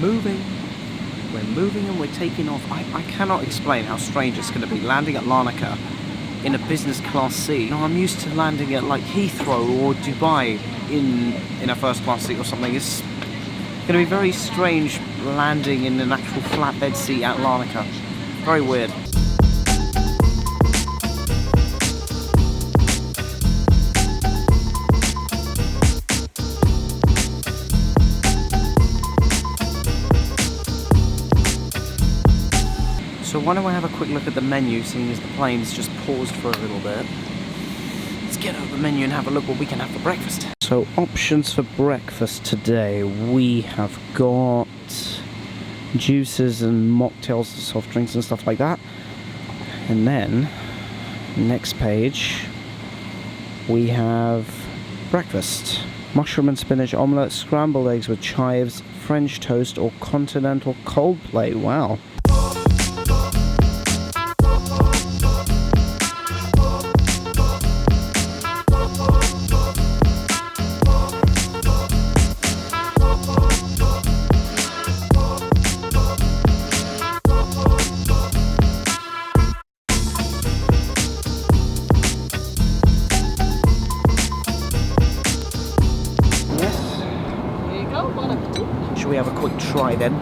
moving. We're moving and we're taking off. I cannot explain how strange it's going to be landing at Larnaca in a business class seat. You know, I'm used to landing at like Heathrow or Dubai in a first class seat or something. It's going to be very strange landing in an actual flatbed seat at Larnaca. Very weird. So why don't I have a quick look at the menu, seeing as the plane's just paused for a little bit. Let's get out the menu and have a look what we can have for breakfast. So options for breakfast today, we have got juices and mocktails and soft drinks and stuff like that. And then, next page, we have breakfast. Mushroom and spinach omelette, scrambled eggs with chives, French toast or continental Coldplay. Wow. Should we have a quick try then?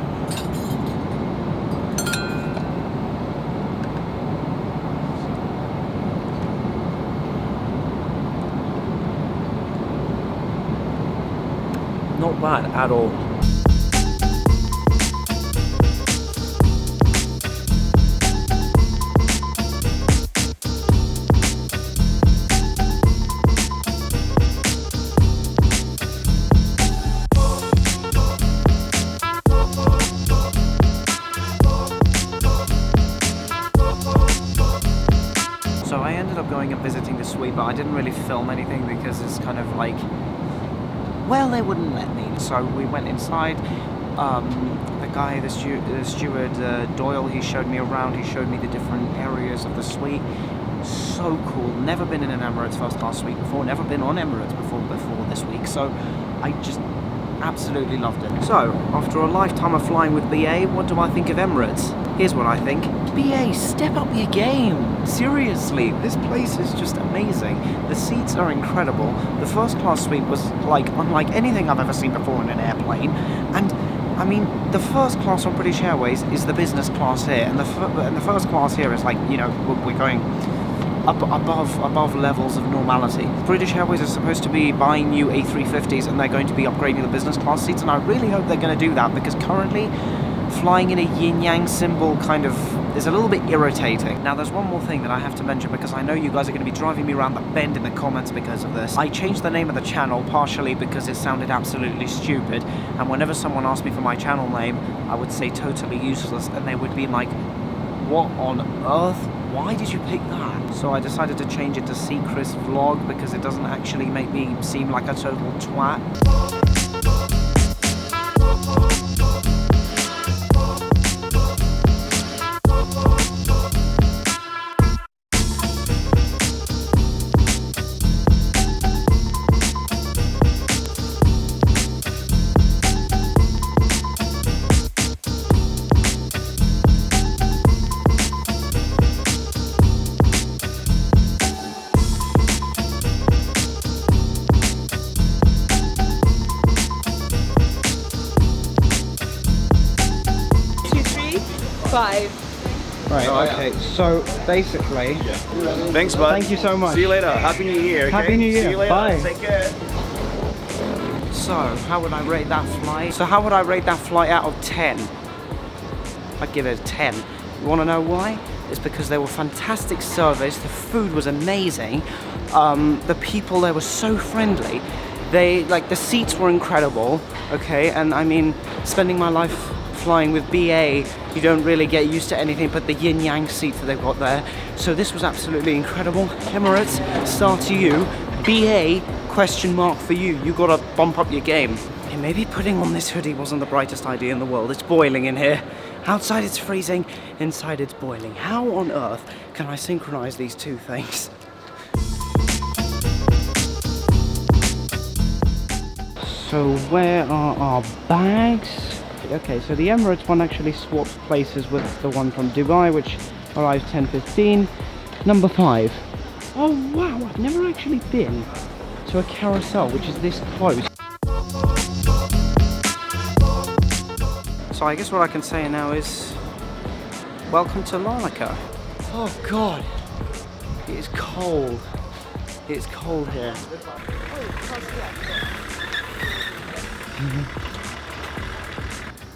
Not bad at all. So I ended up going and visiting the suite, but I didn't really film anything because it's kind of like, well, they wouldn't let me. So we went inside. The guy, the steward, Doyle, he showed me around. He showed me the different areas of the suite. So cool. Never been in an Emirates first class suite before. Never been on Emirates before this week. So I just absolutely loved it. So after a lifetime of flying with BA, what do I think of Emirates? Here's what I think. BA, step up your game. Seriously, this place is just amazing. The seats are incredible. The first class suite was like unlike anything I've ever seen before in an airplane. And I mean, the first class on British Airways is the business class here, and the first class here is like, you know, we're going up above levels of normality. British Airways is supposed to be buying new A350s, and they're going to be upgrading the business class seats, and I really hope they're going to do that, because currently flying in a yin-yang symbol kind of is a little bit irritating. Now there's one more thing that I have to mention, because I know you guys are going to be driving me around the bend in the comments because of this. I changed the name of the channel partially because it sounded absolutely stupid, and whenever someone asked me for my channel name, I would say totally useless, and they would be like, what on earth? Why did you pick that? So I decided to change it to Chris Vlog, because it doesn't actually make me seem like a total twat. Right, okay, so basically... Thanks, bud. Thank you so much. See you later. Happy New Year, okay? Happy New Year. See you later. Bye. Take care. So, how would I rate that flight? Out of 10? I'd give it a 10. You want to know why? It's because they were fantastic service, the food was amazing, the people there were so friendly, the seats were incredible, okay, and I mean, spending my life flying with BA, you don't really get used to anything but the yin-yang seat that they've got there. So this was absolutely incredible. Emirates, star to you. BA, question mark for you. You gotta bump up your game. Okay, maybe putting on this hoodie wasn't the brightest idea in the world. It's boiling in here. Outside it's freezing, inside it's boiling. How on earth can I synchronize these two things? So where are our bags? Okay, so the Emirates one actually swapped places with the one from Dubai, which arrives 10:15. Number 5. Oh wow, I've never actually been to a carousel which is this close. So I guess what I can say now is, welcome to Larnaca. Oh god, it is cold. It's cold here.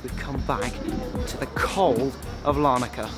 We come back to the cold of Larnaca.